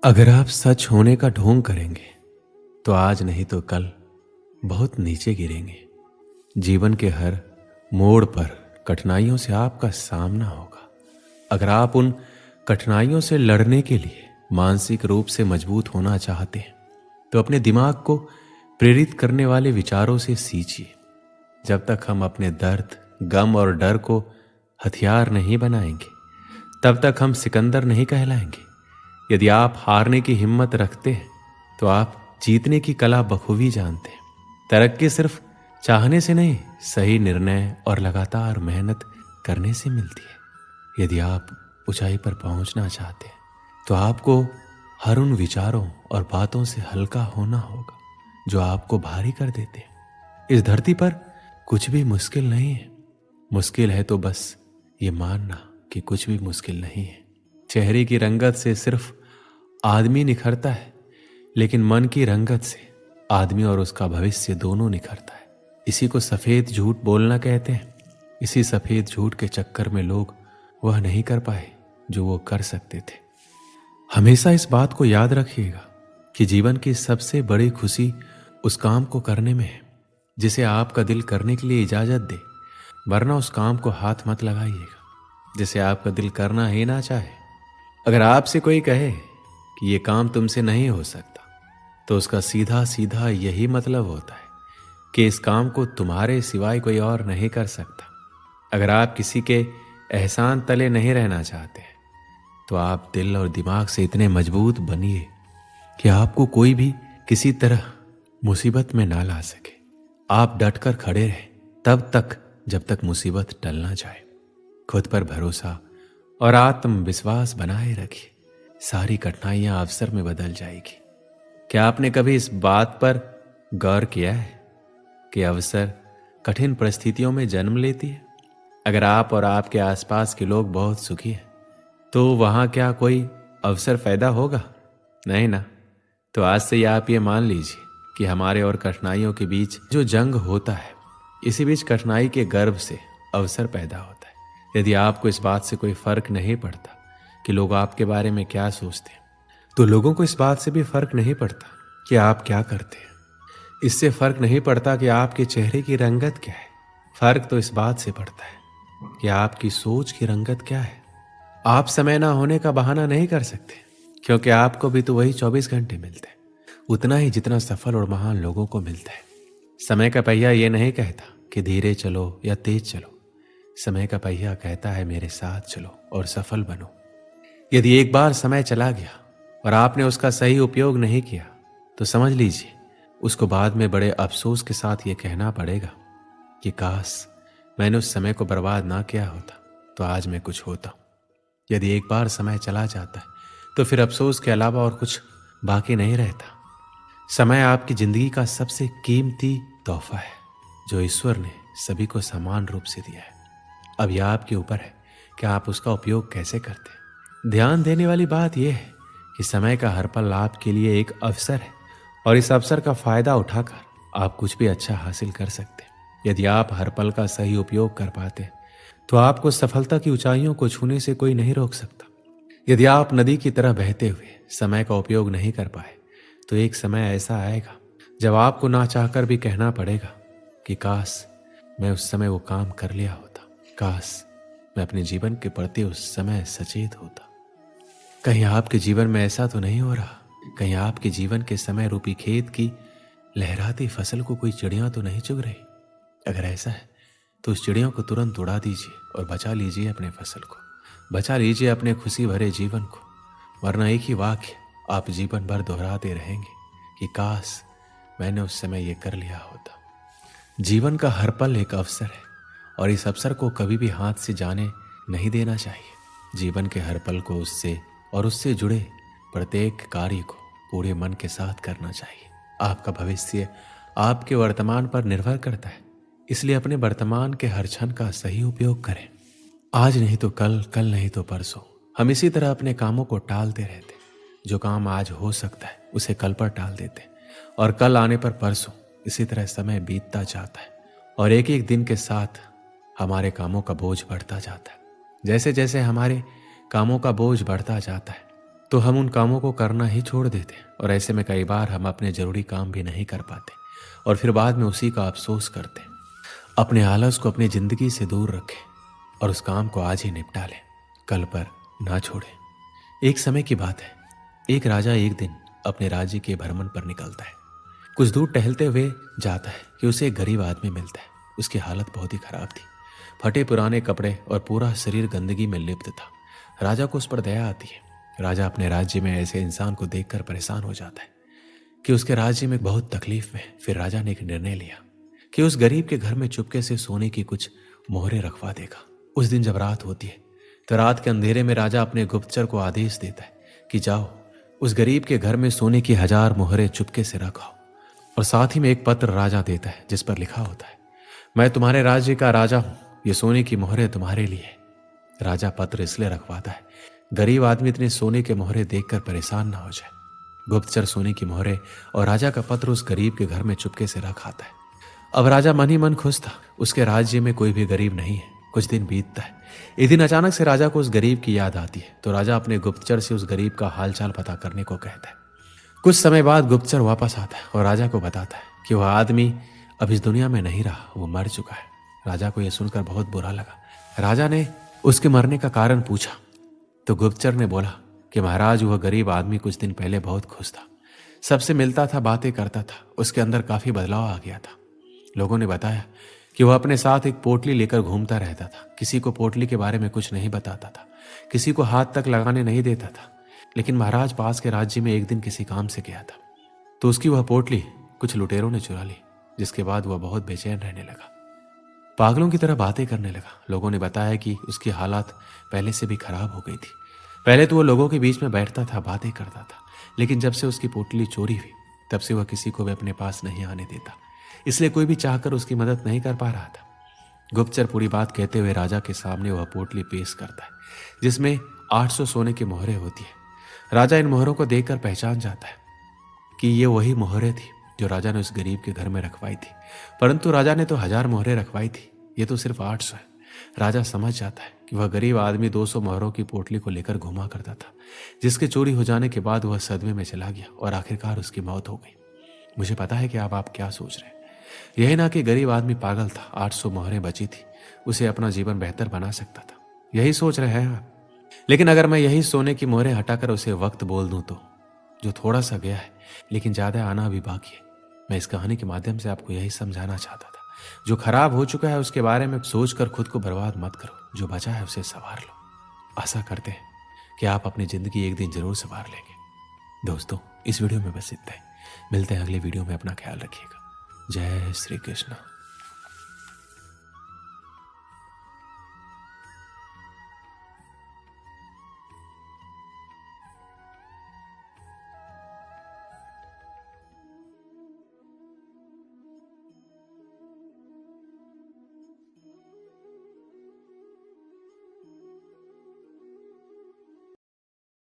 अगर आप सच होने का ढोंग करेंगे तो आज नहीं तो कल बहुत नीचे गिरेंगे। जीवन के हर मोड़ पर कठिनाइयों से आपका सामना होगा। अगर आप उन कठिनाइयों से लड़ने के लिए मानसिक रूप से मजबूत होना चाहते हैं तो अपने दिमाग को प्रेरित करने वाले विचारों से सींचिए। जब तक हम अपने दर्द, गम और डर को हथियार नहीं बनाएंगे तब तक हम सिकंदर नहीं कहलाएंगे। यदि आप हारने की हिम्मत रखते हैं तो आप जीतने की कला बखूबी जानते हैं। तरक्की सिर्फ चाहने से नहीं, सही निर्णय और लगातार मेहनत करने से मिलती है। यदि आप ऊंचाई पर पहुंचना चाहते हैं तो आपको हर उन विचारों और बातों से हल्का होना होगा जो आपको भारी कर देते हैं। इस धरती पर कुछ भी मुश्किल नहीं है। मुश्किल है तो बस ये मानना कि कुछ भी मुश्किल नहीं है। चेहरे की रंगत से सिर्फ आदमी निखरता है, लेकिन मन की रंगत से आदमी और उसका भविष्य दोनों निखरता है। इसी को सफेद झूठ बोलना कहते हैं। इसी सफेद झूठ के चक्कर में लोग वह नहीं कर पाए जो वो कर सकते थे। हमेशा इस बात को याद रखिएगा कि जीवन की सबसे बड़ी खुशी उस काम को करने में है जिसे आपका दिल करने के लिए इजाजत दे, वरना उस काम को हाथ मत लगाइएगा जिसे आपका दिल करना ही ना चाहे। अगर आपसे कोई कहे कि ये काम तुमसे नहीं हो सकता तो उसका सीधा सीधा यही मतलब होता है कि इस काम को तुम्हारे सिवाय कोई और नहीं कर सकता। अगर आप किसी के एहसान तले नहीं रहना चाहते तो आप दिल और दिमाग से इतने मजबूत बनिए कि आपको कोई भी किसी तरह मुसीबत में ना ला सके। आप डटकर खड़े रहें तब तक जब तक मुसीबत टल ना जाए। खुद पर भरोसा और आत्मविश्वास बनाए रखिए। सारी कठिनाइयां अवसर में बदल जाएगी। क्या आपने कभी इस बात पर गौर किया है कि अवसर कठिन परिस्थितियों में जन्म लेती है? अगर आप और आपके आसपास के लोग बहुत सुखी हैं तो वहां क्या कोई अवसर पैदा होगा? नहीं ना। तो आज से आप ये मान लीजिए कि हमारे और कठिनाइयों के बीच जो जंग होता है, इसी बीच कठिनाई के गर्भ से अवसर पैदा होता है। यदि आपको इस बात से कोई फर्क नहीं पड़ता कि लोग आपके बारे में क्या सोचते हैं, तो लोगों को इस बात से भी फर्क नहीं पड़ता कि आप क्या करते हैं। इससे फर्क नहीं पड़ता कि आपके चेहरे की रंगत क्या है। फर्क तो इस बात से पड़ता है कि आपकी सोच की रंगत क्या है। आप समय ना होने का बहाना नहीं कर सकते, क्योंकि आपको भी तो वही 24 घंटे मिलते हैं, उतना ही जितना सफल और महान लोगों को मिलता है। समय का पहिया ये नहीं कहता कि धीरे चलो या तेज चलो। समय का पहिया कहता है मेरे साथ चलो और सफल बनो। यदि एक बार समय चला गया और आपने उसका सही उपयोग नहीं किया तो समझ लीजिए उसको बाद में बड़े अफसोस के साथ ये कहना पड़ेगा कि काश मैंने उस समय को बर्बाद ना किया होता तो आज मैं कुछ होता। यदि एक बार समय चला जाता है तो फिर अफसोस के अलावा और कुछ बाकी नहीं रहता। समय आपकी जिंदगी का सबसे कीमती तोहफा है जो ईश्वर ने सभी को समान रूप से दिया है। अब यह आपके ऊपर है कि आप उसका उपयोग कैसे करते हैं। ध्यान देने वाली बात यह है कि समय का हर पल आपके लिए एक अवसर है और इस अवसर का फायदा उठाकर आप कुछ भी अच्छा हासिल कर सकते हैं। यदि आप हर पल का सही उपयोग कर पाते हैं तो आपको सफलता की ऊंचाइयों को छूने से कोई नहीं रोक सकता। यदि आप नदी की तरह बहते हुए समय का उपयोग नहीं कर पाए तो एक समय ऐसा आएगा जब आपको ना चाहकर भी कहना पड़ेगा कि काश मैं उस समय वो काम कर लिया होता, काश मैं अपने जीवन के प्रति उस समय सचेत होता। कहीं आपके जीवन में ऐसा तो नहीं हो रहा? कहीं आपके जीवन के समय रूपी खेत की लहराती फसल को कोई चिड़िया तो नहीं चुग रही? अगर ऐसा है तो उस चिड़ियों को तुरंत उड़ा दीजिए और बचा लीजिए अपने फसल को, बचा लीजिए अपने खुशी भरे जीवन को, वरना एक ही वाक्य आप जीवन भर दोहराते रहेंगे कि काश मैंने उस समय ये कर लिया होता। जीवन का हर पल एक अवसर है और इस अवसर को कभी भी हाथ से जाने नहीं देना चाहिए। जीवन के हर पल को उससे जुड़े प्रत्येक कार्य को पूरे मन के साथ करना चाहिए। आपका भविष्य आपके वर्तमान पर निर्भर करता है, इसलिए अपने वर्तमान के हर क्षण का सही उपयोग करें। आज नहीं तो कल, कल नहीं तो परसों। हम इसी तरह अपने कामों को टालते रहते। जो काम आज हो सकता है उसे कल पर टाल देते और कल आने पर परसों। इसी तरह समय बीतता जाता है और एक एक दिन के साथ हमारे कामों का बोझ बढ़ता जाता है। जैसे जैसे हमारे कामों का बोझ बढ़ता जाता है तो हम उन कामों को करना ही छोड़ देते और ऐसे में कई बार हम अपने जरूरी काम भी नहीं कर पाते और फिर बाद में उसी का अफसोस करते। अपने आलस को अपनी जिंदगी से दूर रखें और उस काम को आज ही निपटा लें, कल पर ना छोड़ें। एक समय की बात है, एक राजा एक दिन अपने राज्य के भ्रमण पर निकलता है। कुछ दूर टहलते हुए जाता है कि उसे एक गरीब आदमी मिलता है। उसकी हालत बहुत ही खराब थी, फटे पुराने कपड़े और पूरा शरीर गंदगी में लिप्त था। राजा को उस पर दया आती है। राजा अपने राज्य में ऐसे इंसान को देखकर परेशान हो जाता है कि उसके राज्य में बहुत तकलीफ में। फिर राजा ने एक निर्णय लिया कि उस गरीब के घर में चुपके से सोने की कुछ मोहरें रखवा देगा। उस दिन जब रात होती है तो रात के अंधेरे में राजा अपने गुप्तचर को आदेश देता है कि जाओ उस गरीब के घर में सोने की 1000 मोहरें चुपके से रखाओ। और साथ ही में एक पत्र राजा देता है जिस पर लिखा होता है, मैं तुम्हारे राज्य का राजा हूं, ये सोने की मोहरें तुम्हारे लिए है। राजा पत्र इसलिए रखवाता है गरीब आदमी इतने सोने के मोहरे देखकर परेशान ना हो जाए। गुप्तचर सोने की मोहरे और राजा का पत्र उस गरीब के घर में चुपके से रख आता है। अब राजा मन ही मन खुश था, उसके राज्य में कोई भी गरीब नहीं है। कुछ दिन बीतता है। एक दिन अचानक से राजा को उस गरीब की याद आती है तो राजा अपने गुप्तचर से उस गरीब का हालचाल पता करने को कहता है। कुछ समय बाद गुप्तचर वापस आता है और राजा को बताता है कि वह आदमी अब इस दुनिया में नहीं रहा, वो मर चुका है। राजा को यह सुनकर बहुत बुरा लगा। राजा ने उसके मरने का कारण पूछा तो गुप्तचर ने बोला कि महाराज वह गरीब आदमी कुछ दिन पहले बहुत खुश था, सबसे मिलता था, बातें करता था, उसके अंदर काफी बदलाव आ गया था। लोगों ने बताया कि वह अपने साथ एक पोटली लेकर घूमता रहता था, किसी को पोटली के बारे में कुछ नहीं बताता था, किसी को हाथ तक लगाने नहीं देता था। लेकिन महाराज पास के राज्य में एक दिन किसी काम से गया था तो उसकी वह पोटली कुछ लुटेरों ने चुरा ली, जिसके बाद वह बहुत बेचैन रहने लगा, पागलों की तरह बातें करने लगा। लोगों ने बताया कि उसकी हालत पहले से भी खराब हो गई थी। पहले तो वह लोगों के बीच में बैठता था, बातें करता था, लेकिन जब से उसकी पोटली चोरी हुई तब से वह किसी को भी अपने पास नहीं आने देता, इसलिए कोई भी चाहकर उसकी मदद नहीं कर पा रहा था। गुप्तचर पूरी बात कहते हुए राजा के सामने वह पोटली पेश करता है जिसमें 800 सोने की मोहरें होती है। राजा इन मोहरों को देखकर पहचान जाता है कि ये वही मोहरें थी जो राजा ने उस गरीब के घर में रखवाई थी, परंतु राजा ने तो 1000 मोहरें रखवाई थी, ये तो सिर्फ 800 है। राजा समझ जाता है कि वह गरीब आदमी 200 मोहरों की पोटली को लेकर घुमा करता था, जिसके चोरी हो जाने के बाद वह सदमे में चला गया और आखिरकार उसकी मौत हो गई। मुझे पता है कि आप क्या सोच रहे हैं। यही ना कि गरीब आदमी पागल था, 800 मोहरें बची थी, उसे अपना जीवन बेहतर बना सकता था, यही सोच रहे हैं आप। लेकिन अगर मैं यही सोने की मोहरें हटाकर उसे वक्त बोल दूं तो जो थोड़ा सा गया है लेकिन ज्यादा आना भी बाकी है। मैं इस कहानी के माध्यम से आपको यही समझाना चाहता था, जो खराब हो चुका है उसके बारे में सोचकर खुद को बर्बाद मत करो, जो बचा है उसे संवार लो। आशा करते हैं कि आप अपनी जिंदगी एक दिन जरूर संवार लेंगे। दोस्तों, इस वीडियो में बस इतना ही। मिलते हैं अगले वीडियो में, अपना ख्याल रखिएगा। जय श्री कृष्ण।